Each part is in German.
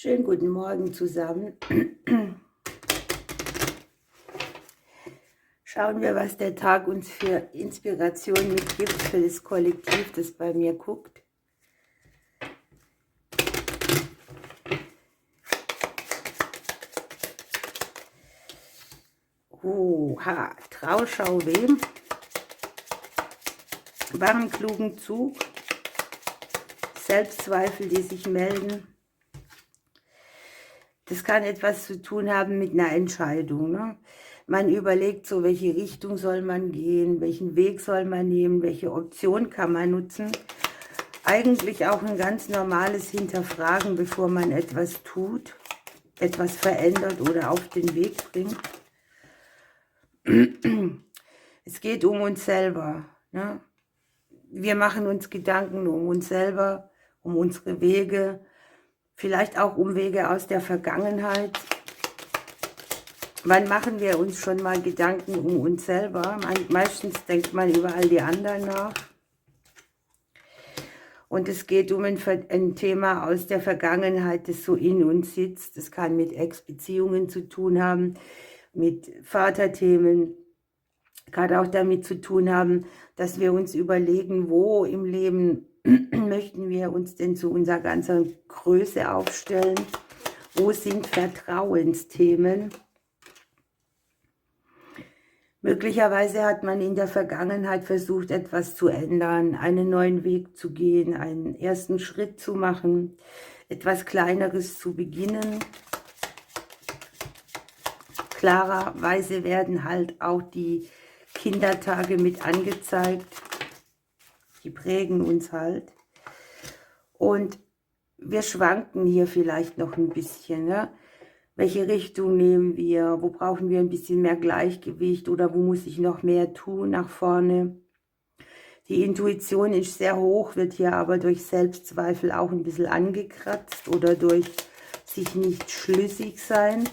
Schönen guten Morgen zusammen. Schauen wir, was der Tag uns für Inspiration mitgibt für das Kollektiv, das bei mir guckt. Oha, Trauschau wem? Wahren klugen Zug, Selbstzweifel, die sich melden. Das kann etwas zu tun haben mit einer Entscheidung. Ne? Man überlegt so, welche Richtung soll man gehen, welchen Weg soll man nehmen, welche Option kann man nutzen. Eigentlich auch ein ganz normales Hinterfragen, bevor man etwas tut, etwas verändert oder auf den Weg bringt. Es geht um uns selber. Ne? Wir machen uns Gedanken um uns selber, um unsere Wege, vielleicht auch um Wege aus der Vergangenheit. Wann machen wir uns schon mal Gedanken um uns selber? Meistens denkt man über all die anderen nach. Und es geht um ein Thema aus der Vergangenheit, das so in uns sitzt. Das kann mit Ex-Beziehungen zu tun haben, mit Vaterthemen. Kann auch damit zu tun haben, dass wir uns überlegen, wo im Leben möchten wir uns denn zu unserer ganzen Größe aufstellen? Wo sind Vertrauensthemen? Möglicherweise hat man in der Vergangenheit versucht, etwas zu ändern, einen neuen Weg zu gehen, einen ersten Schritt zu machen, etwas Kleineres zu beginnen. Klarerweise werden halt auch die Kindertage mit angezeigt. Die prägen uns halt. Und wir schwanken hier vielleicht noch ein bisschen. Ne? Welche Richtung nehmen wir? Wo brauchen wir ein bisschen mehr Gleichgewicht? Oder wo muss ich noch mehr tun nach vorne? Die Intuition ist sehr hoch, wird hier aber durch Selbstzweifel auch ein bisschen angekratzt oder durch sich nicht schlüssig sein.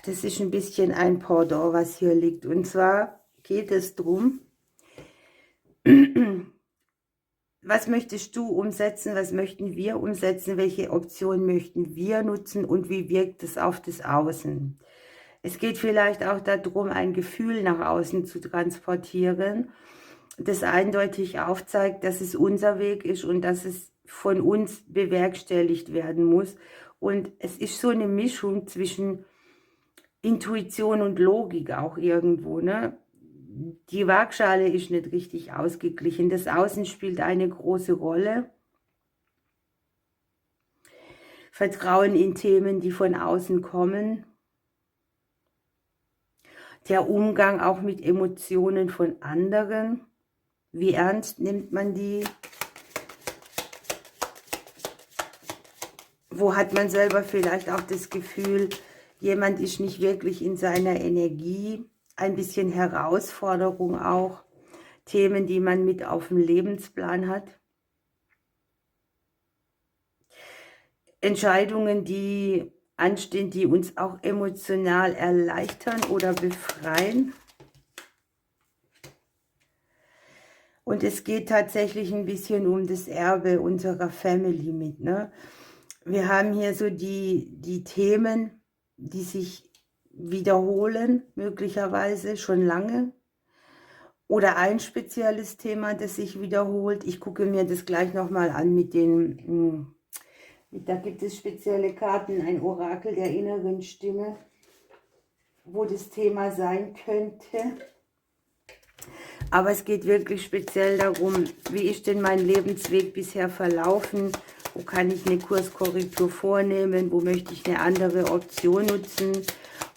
Das ist ein bisschen ein Pendant, was hier liegt. Und zwar geht es darum, was möchtest du umsetzen, was möchten wir umsetzen, welche Option möchten wir nutzen und wie wirkt es auf das Außen. Es geht vielleicht auch darum, ein Gefühl nach außen zu transportieren, das eindeutig aufzeigt, dass es unser Weg ist und dass es von uns bewerkstelligt werden muss. Und es ist so eine Mischung zwischen Intuition und Logik auch irgendwo, ne? Die Waagschale ist nicht richtig ausgeglichen. Das Außen spielt eine große Rolle. Vertrauen in Themen, die von außen kommen. Der Umgang auch mit Emotionen von anderen. Wie ernst nimmt man die? Wo hat man selber vielleicht auch das Gefühl, jemand ist nicht wirklich in seiner Energie? Ein bisschen Herausforderung auch. Themen, die man mit auf dem Lebensplan hat. Entscheidungen, die anstehen, die uns auch emotional erleichtern oder befreien. Und es geht tatsächlich ein bisschen um das Erbe unserer Family mit. Ne? Wir haben hier so die Themen, die sich wiederholen, möglicherweise schon lange. Oder ein spezielles Thema, das sich wiederholt. Ich gucke mir das gleich nochmal an mit den, da gibt es spezielle Karten, ein Orakel der inneren Stimme, wo das Thema sein könnte. Aber es geht wirklich speziell darum, wie ist denn mein Lebensweg bisher verlaufen? Wo kann ich eine Kurskorrektur vornehmen? Wo möchte ich eine andere Option nutzen?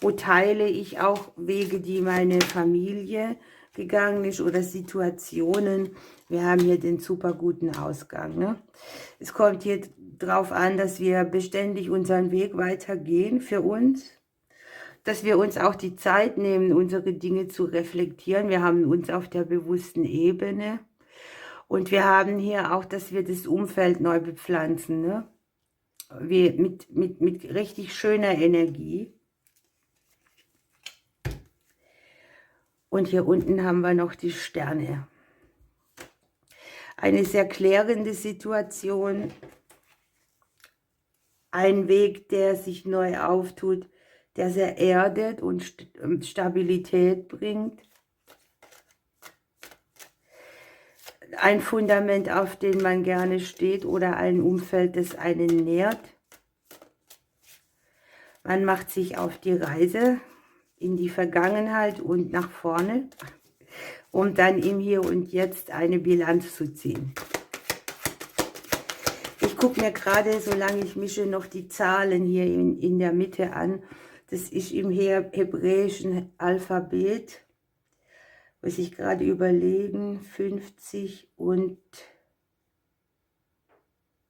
Wo teile ich auch Wege, die meine Familie gegangen ist oder Situationen? Wir haben hier den super guten Ausgang. Ne? Es kommt hier darauf an, dass wir beständig unseren Weg weitergehen für uns. Dass wir uns auch die Zeit nehmen, unsere Dinge zu reflektieren. Wir haben uns auf der bewussten Ebene. Und wir haben hier auch, dass wir das Umfeld neu bepflanzen, ne? Mit richtig schöner Energie. Und hier unten haben wir noch die Sterne. Eine sehr klärende Situation. Ein Weg, der sich neu auftut, der sehr erdet und Stabilität bringt. Ein Fundament, auf dem man gerne steht, oder ein Umfeld, das einen nährt. Man macht sich auf die Reise in die Vergangenheit und nach vorne, um dann im Hier und Jetzt eine Bilanz zu ziehen. Ich gucke mir gerade, solange ich mische, noch die Zahlen hier in der Mitte an. Das ist im hebräischen Alphabet. Muss ich gerade überlegen, 50 und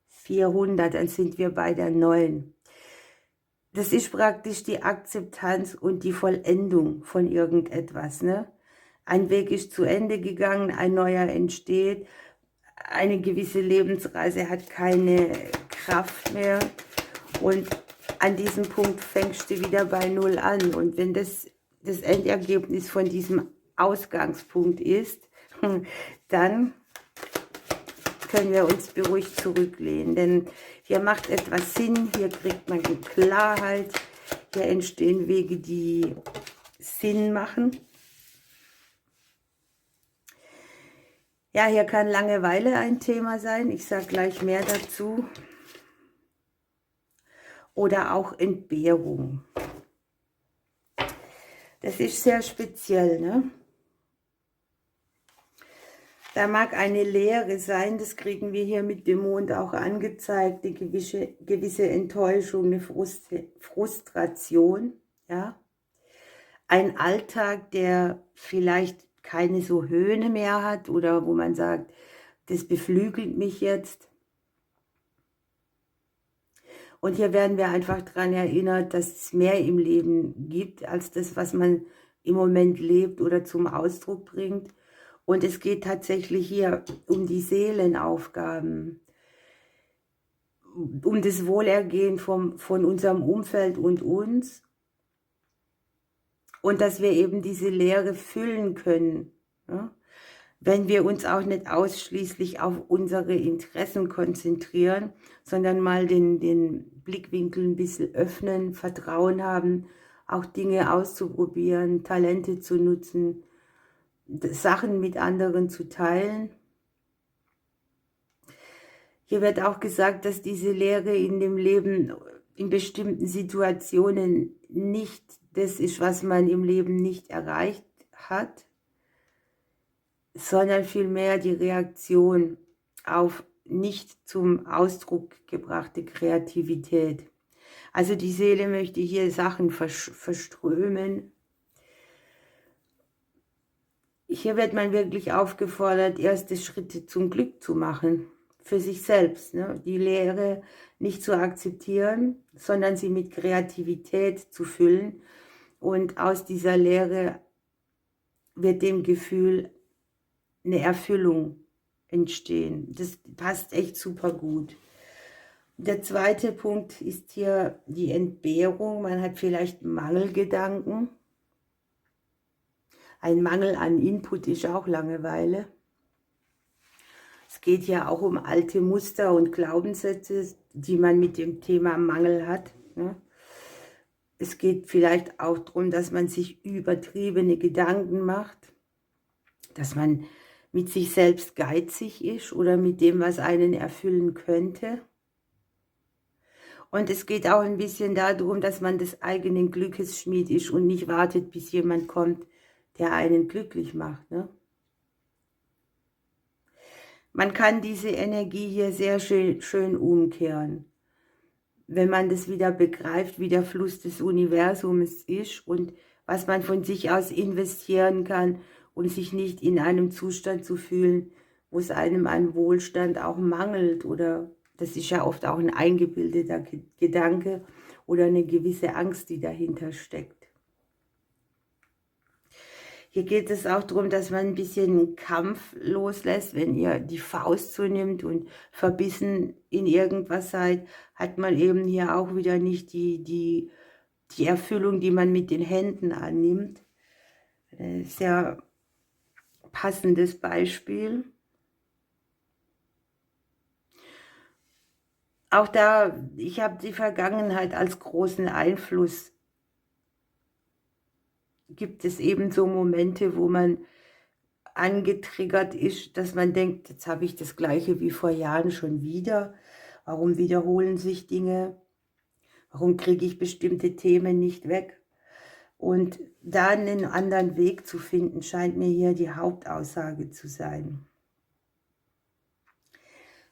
400, dann sind wir bei der 9. Das ist praktisch die Akzeptanz und die Vollendung von irgendetwas, ne? Ein Weg ist zu Ende gegangen, ein neuer entsteht, eine gewisse Lebensreise hat keine Kraft mehr und an diesem Punkt fängst du wieder bei Null an. Und wenn das Endergebnis von diesem Ausgangspunkt ist, dann können wir uns beruhigt zurücklehnen, denn hier macht etwas Sinn, hier kriegt man Klarheit, hier entstehen Wege, die Sinn machen. Ja, hier kann Langeweile ein Thema sein, ich sage gleich mehr dazu. Oder auch Entbehrung. Das ist sehr speziell, ne? Da mag eine Leere sein, das kriegen wir hier mit dem Mond auch angezeigt, eine gewisse Enttäuschung, eine Frustration, ja. Ein Alltag, der vielleicht keine so Höhen mehr hat oder wo man sagt, das beflügelt mich jetzt. Und hier werden wir einfach daran erinnert, dass es mehr im Leben gibt, als das, was man im Moment lebt oder zum Ausdruck bringt. Und es geht tatsächlich hier um die Seelenaufgaben, um das Wohlergehen von unserem Umfeld und uns. Und dass wir eben diese Leere füllen können, ja? Wenn wir uns auch nicht ausschließlich auf unsere Interessen konzentrieren, sondern mal den Blickwinkel ein bisschen öffnen, Vertrauen haben, auch Dinge auszuprobieren, Talente zu nutzen, Sachen mit anderen zu teilen. Hier wird auch gesagt, dass diese Leere in dem Leben in bestimmten Situationen nicht das ist, was man im Leben nicht erreicht hat, sondern vielmehr die Reaktion auf nicht zum Ausdruck gebrachte Kreativität. Also die Seele möchte hier Sachen verströmen. Hier wird man wirklich aufgefordert, erste Schritte zum Glück zu machen, für sich selbst, ne? Die Leere nicht zu akzeptieren, sondern sie mit Kreativität zu füllen. Und aus dieser Leere wird dem Gefühl eine Erfüllung entstehen. Das passt echt super gut. Der zweite Punkt ist hier die Entbehrung. Man hat vielleicht Mangelgedanken. Ein Mangel an Input ist auch Langeweile. Es geht ja auch um alte Muster und Glaubenssätze, die man mit dem Thema Mangel hat, ne? Es geht vielleicht auch darum, dass man sich übertriebene Gedanken macht, dass man mit sich selbst geizig ist oder mit dem, was einen erfüllen könnte. Und es geht auch ein bisschen darum, dass man des eigenen Glückes Schmied ist und nicht wartet, bis jemand kommt, der einen glücklich macht, ne? Man kann diese Energie hier sehr schön umkehren, wenn man das wieder begreift, wie der Fluss des Universums ist und was man von sich aus investieren kann, um sich nicht in einem Zustand zu fühlen, wo es einem an Wohlstand auch mangelt. Oder das ist ja oft auch ein eingebildeter Gedanke oder eine gewisse Angst, die dahinter steckt. Hier geht es auch darum, dass man ein bisschen Kampf loslässt. Wenn ihr die Faust so nimmt und verbissen in irgendwas seid, hat man eben hier auch wieder nicht die Erfüllung, die man mit den Händen annimmt. Sehr passendes Beispiel. Auch da, ich habe die Vergangenheit als großen Einfluss. Gibt es eben so Momente, wo man angetriggert ist, dass man denkt: „Jetzt habe ich das Gleiche wie vor Jahren schon wieder. Warum wiederholen sich Dinge? Warum kriege ich bestimmte Themen nicht weg?“ Und da einen anderen Weg zu finden, scheint mir hier die Hauptaussage zu sein.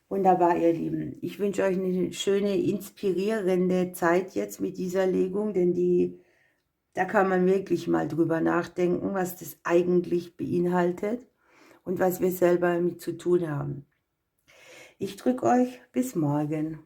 Wunderbar, ihr Lieben. Ich wünsche euch eine schöne, inspirierende Zeit jetzt mit dieser Legung, denn da kann man wirklich mal drüber nachdenken, was das eigentlich beinhaltet und was wir selber damit zu tun haben. Ich drücke euch, bis morgen.